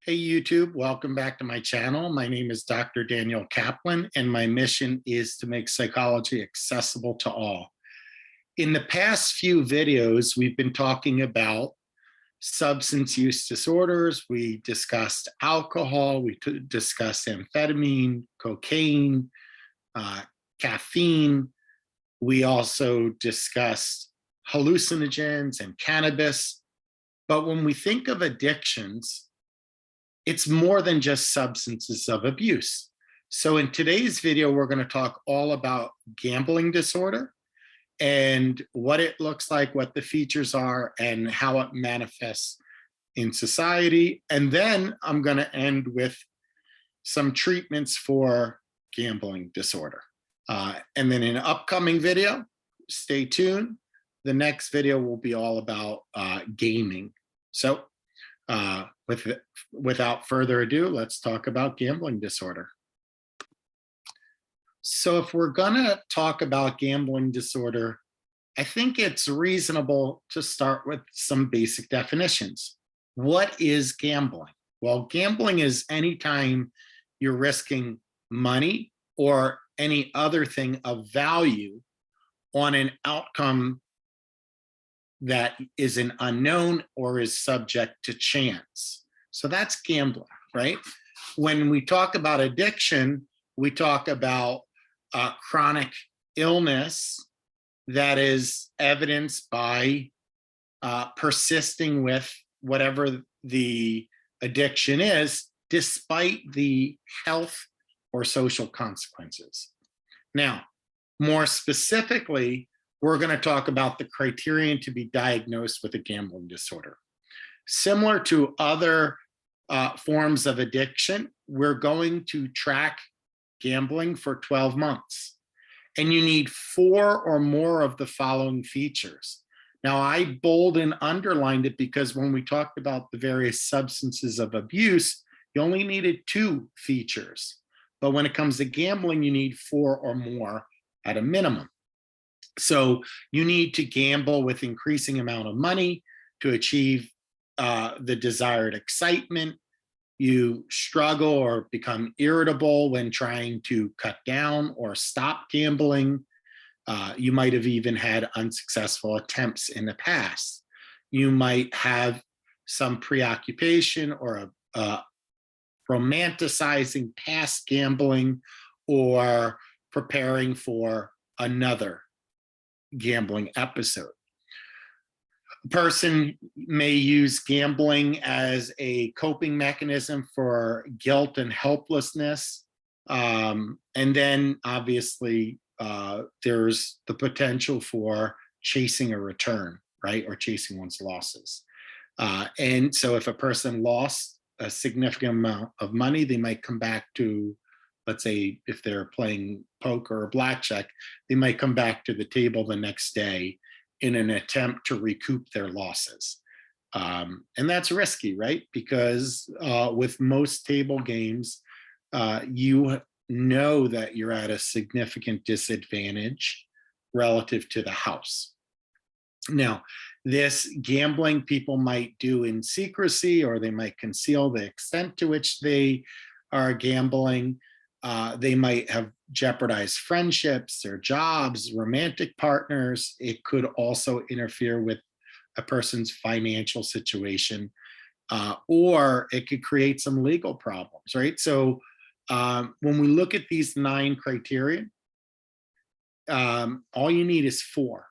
Hey YouTube, welcome back to my channel. My name is Dr. Daniel Kaplan, and my mission is to make psychology accessible to all. In the past few videos, we've been talking about substance use disorders. We discussed alcohol, we discussed amphetamine, cocaine, caffeine. We also discussed hallucinogens and cannabis. But when we think of addictions, it's more than just substances of abuse. So in today's video, we're going to talk all about gambling disorder and what it looks like, what the features are, and how it manifests in society. And then I'm going to end with some treatments for gambling disorder. And then in an upcoming video, stay tuned. The next video will be all about gaming. So without further ado, let's talk about gambling disorder. So if we're gonna talk about gambling disorder, I think it's reasonable to start with some basic definitions. What is gambling? Well, gambling is any time you're risking money or any other thing of value on an outcome that is an unknown or is subject to chance. So that's gambling, right? When we talk about addiction, we talk about chronic illness that is evidenced by persisting with whatever the addiction is, despite the health or social consequences. Now, more specifically, we're going to talk about the criterion to be diagnosed with a gambling disorder. Similar to other forms of addiction, we're going to track gambling for 12 months. And you need 4 or more of the following features. Now, I bold and underlined it because when we talked about the various substances of abuse, you only needed 2 features. But when it comes to gambling, you need 4 or more at a minimum. So you need to gamble with increasing amount of money to achieve the desired excitement. You struggle or become irritable when trying to cut down or stop gambling. You might have even had unsuccessful attempts in the past. You might have some preoccupation or romanticizing past gambling or preparing for another gambling episode. A person may use gambling as a coping mechanism for guilt and helplessness. And then obviously there's the potential for chasing a return, right? Or chasing one's losses. And so if a person lost a significant amount of money, they might come back to, let's say if they're playing poker or blackjack, they might come back to the table the next day in an attempt to recoup their losses. And that's risky, right? Because with most table games, you know that you're at a significant disadvantage relative to the house. Now, this gambling people might do in secrecy, or they might conceal the extent to which they are gambling. They might have jeopardized friendships, their jobs, romantic partners. It could also interfere with a person's financial situation, or it could create some legal problems, right? So when we look at these 9 criteria, all you need is 4.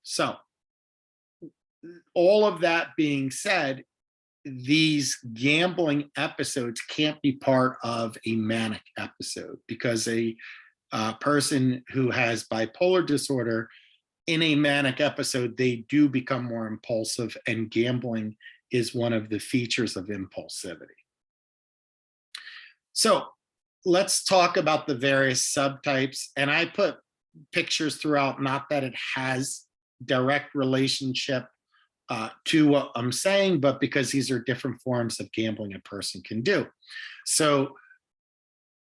So all of that being said, these gambling episodes can't be part of a manic episode, because a person who has bipolar disorder in a manic episode, they do become more impulsive, and gambling is one of the features of impulsivity. So let's talk about the various subtypes. And I put pictures throughout, not that it has direct relationship to what I'm saying, but because these are different forms of gambling a person can do. So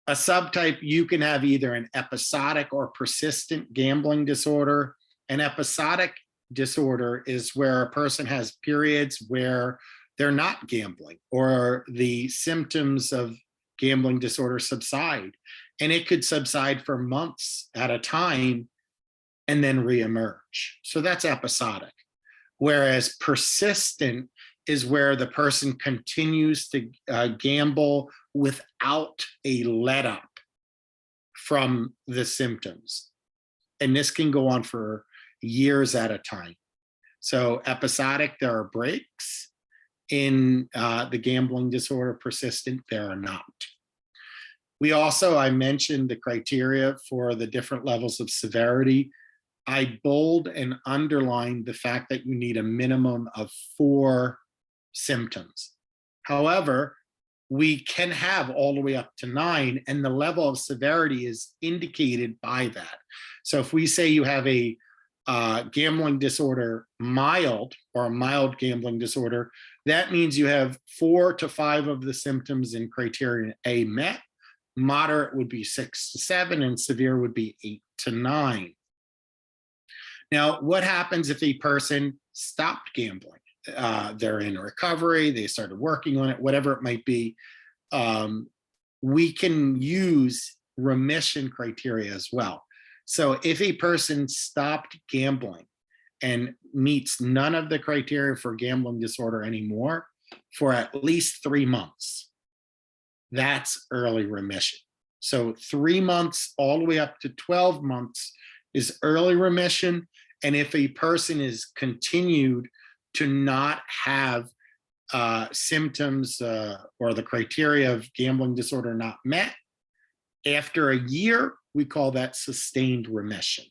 a subtype, you can have either an episodic or persistent gambling disorder. An episodic disorder is where a person has periods where they're not gambling, or the symptoms of gambling disorder subside. And it could subside for months at a time and then reemerge. So that's episodic. Whereas persistent is where the person continues to gamble without a let up from the symptoms. And this can go on for years at a time. So episodic, there are breaks. In the gambling disorder. Persistent, there are not. We also, I mentioned the criteria for the different levels of severity. I bold and underlined the fact that you need a minimum of 4 symptoms. However, we can have all the way up to 9, and the level of severity is indicated by that. So if we say you have a gambling disorder mild, or a mild gambling disorder, that means you have 4 to 5 of the symptoms in criterion A met. Moderate would be 6 to 7, and severe would be 8 to 9. Now, what happens if a person stopped gambling? They're in recovery, they started working on it, whatever it might be. We can use remission criteria as well. So if a person stopped gambling and meets none of the criteria for gambling disorder anymore for at least 3 months, that's early remission. So 3 months all the way up to 12 months is early remission. And if a person is continued to not have symptoms or the criteria of gambling disorder not met, after a year, we call that sustained remission.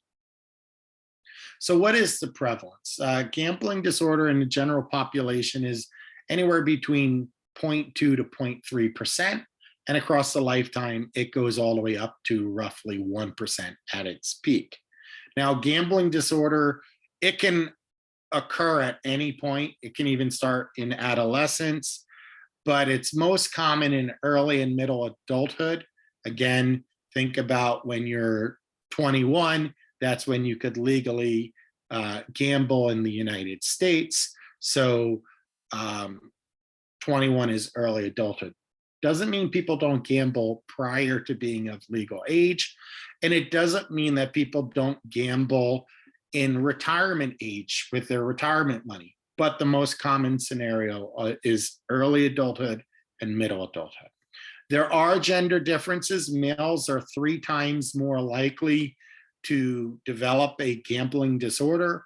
So what is the prevalence? Gambling disorder in the general population is anywhere between 0.2 to 0.3%. And across the lifetime, it goes all the way up to roughly 1% at its peak. Now, gambling disorder, it can occur at any point. It can even start in adolescence, but it's most common in early and middle adulthood. Again, think about when you're 21, that's when you could legally gamble in the United States. So 21 is early adulthood. Doesn't mean people don't gamble prior to being of legal age. And it doesn't mean that people don't gamble in retirement age with their retirement money. But the most common scenario is early adulthood and middle adulthood. There are gender differences. Males are 3 times more likely to develop a gambling disorder.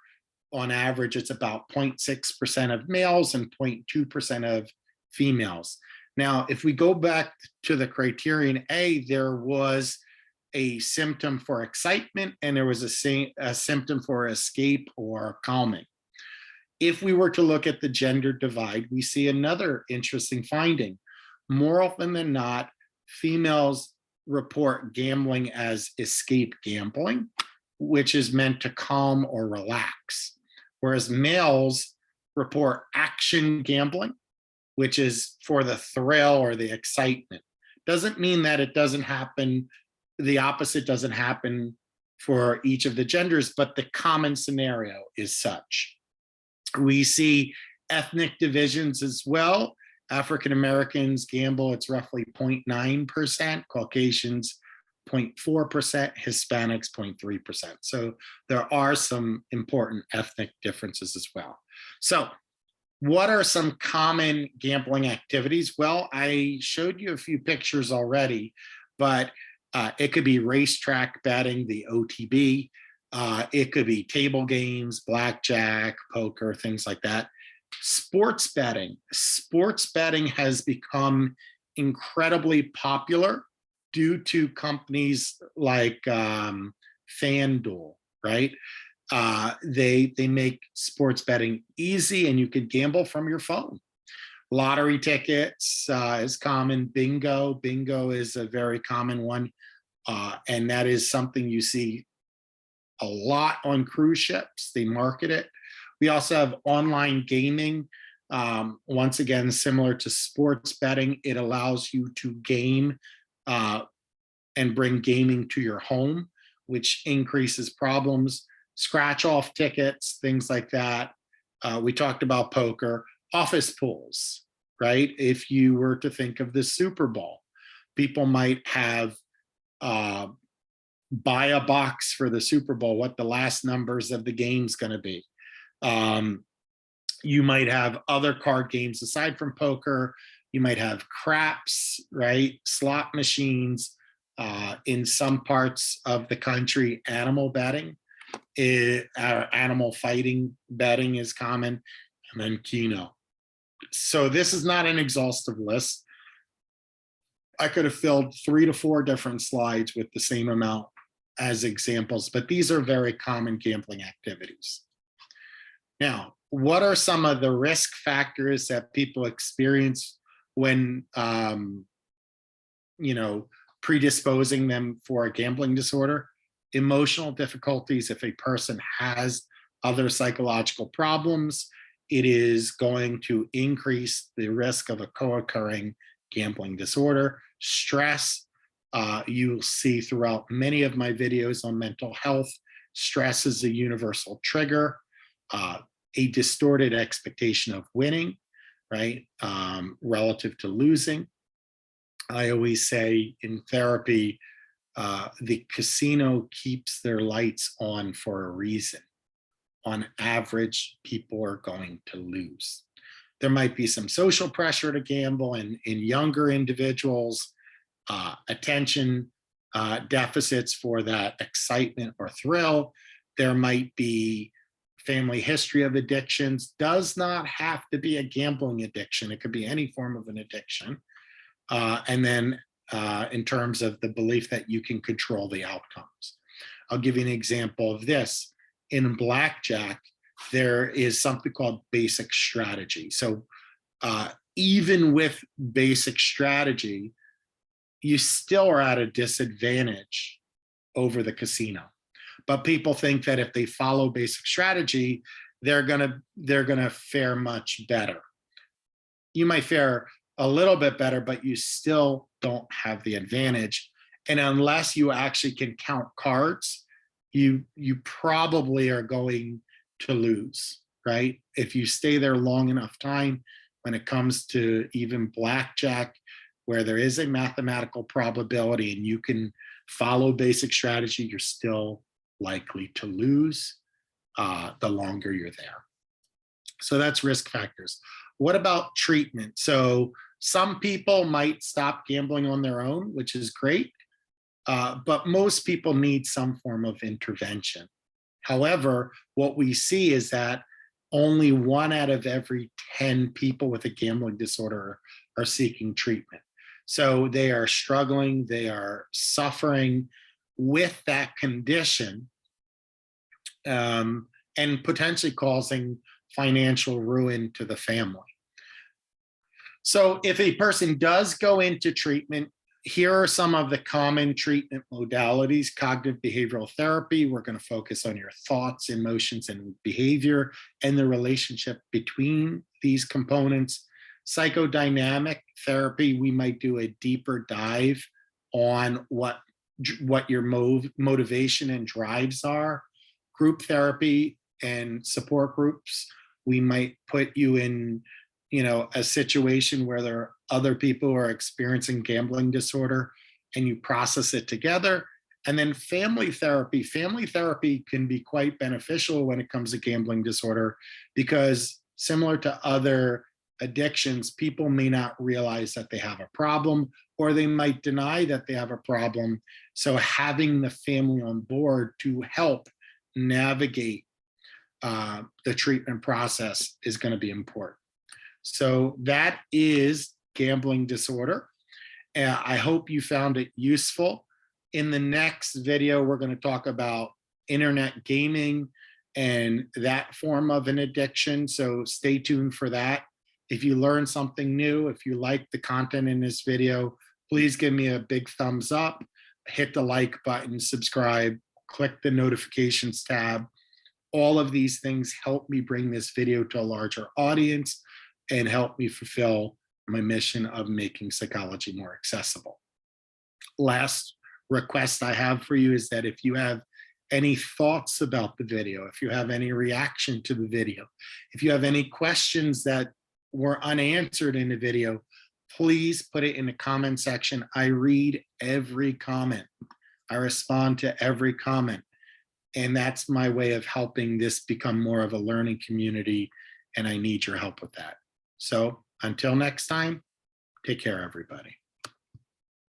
On average, it's about 0.6% of males and 0.2% of females. Now, if we go back to the criterion A, there was a symptom for excitement and there was a symptom for escape or calming. If we were to look at the gender divide, we see another interesting finding. More often than not, females report gambling as escape gambling, which is meant to calm or relax, whereas males report action gambling, which is for the thrill or the excitement. Doesn't mean that it doesn't happen, the opposite doesn't happen for each of the genders, but the common scenario is such. We see ethnic divisions as well. African Americans gamble, it's roughly 0.9%, Caucasians 0.4%, Hispanics 0.3%. So there are some important ethnic differences as well. So what are some common gambling activities? Well, I showed you a few pictures already, but it could be racetrack betting, the OTB. It could be table games, blackjack, poker, things like that. Sports betting. Sports betting has become incredibly popular due to companies like FanDuel, right? They make sports betting easy and you could gamble from your phone. Lottery tickets is common. Bingo. Bingo is a very common one. And that is something you see a lot on cruise ships. They market it. We also have online gaming. Once again, similar to sports betting, it allows you to game and bring gaming to your home, which increases problems. Scratch off tickets, things like that. We talked about poker. office pools, right? If you were to think of the Super Bowl, people might have buy a box for the Super Bowl, what the last numbers of the game's going to be. You might have other card games aside from poker. You might have craps, right? Slot machines. In some parts of the country, animal betting, animal fighting betting is common, and then Keno. So this is not an exhaustive list. I could have filled 3 to 4 different slides with the same amount as examples, but these are very common gambling activities. Now, what are some of the risk factors that people experience when, predisposing them for a gambling disorder? Emotional difficulties. If a person has other psychological problems, it is going to increase the risk of a co-occurring gambling disorder. Stress. You'll see throughout many of my videos on mental health, stress is a universal trigger. A distorted expectation of winning, right, relative to losing. I always say in therapy, the casino keeps their lights on for a reason. On average, people are going to lose. There might be some social pressure to gamble in younger individuals, attention deficits for that excitement or thrill. There might be family history of addictions. Does not have to be a gambling addiction. It could be any form of an addiction. And then in terms of the belief that you can control the outcomes. I'll give you an example of this. In blackjack, there is something called basic strategy. So even with basic strategy, you still are at a disadvantage over the casino. But people think that if they follow basic strategy, they're gonna fare much better. You might fare a little bit better, but you still don't have the advantage. And unless you actually can count cards, you probably are going to lose, right? If you stay there long enough time, when it comes to even blackjack, where there is a mathematical probability and you can follow basic strategy, you're still likely to lose the longer you're there. So that's risk factors. What about treatment? So some people might stop gambling on their own, which is great, but most people need some form of intervention. However, what we see is that only 1 out of every 10 people with a gambling disorder are seeking treatment. So they are struggling, they are suffering with that condition, and potentially causing financial ruin to the family. So if a person does go into treatment, here are some of the common treatment modalities. Cognitive behavioral therapy, we're going to focus on your thoughts, emotions, and behavior and the relationship between these components. Psychodynamic therapy, we might do a deeper dive on what your motivation and drives are. Group therapy and support groups, we might put you in a situation where there are other people who are experiencing gambling disorder and you process it together. And then family therapy. Family therapy can be quite beneficial when it comes to gambling disorder because similar to other addictions, people may not realize that they have a problem or they might deny that they have a problem. So having the family on board to help navigate the treatment process is going to be important. So that is gambling disorder. I hope you found it useful. In the next video, we're going to talk about internet gaming and that form of an addiction. So stay tuned for that. If you learned something new, if you like the content in this video, please give me a big thumbs up, hit the like button, subscribe, click the notifications tab. All of these things help me bring this video to a larger audience and help me fulfill my mission of making psychology more accessible. Last request I have for you is that if you have any thoughts about the video, if you have any reaction to the video, if you have any questions that were unanswered in the video, please put it in the comment section. I read every comment. I respond to every comment. And that's my way of helping this become more of a learning community. And I need your help with that. So until next time, take care, everybody.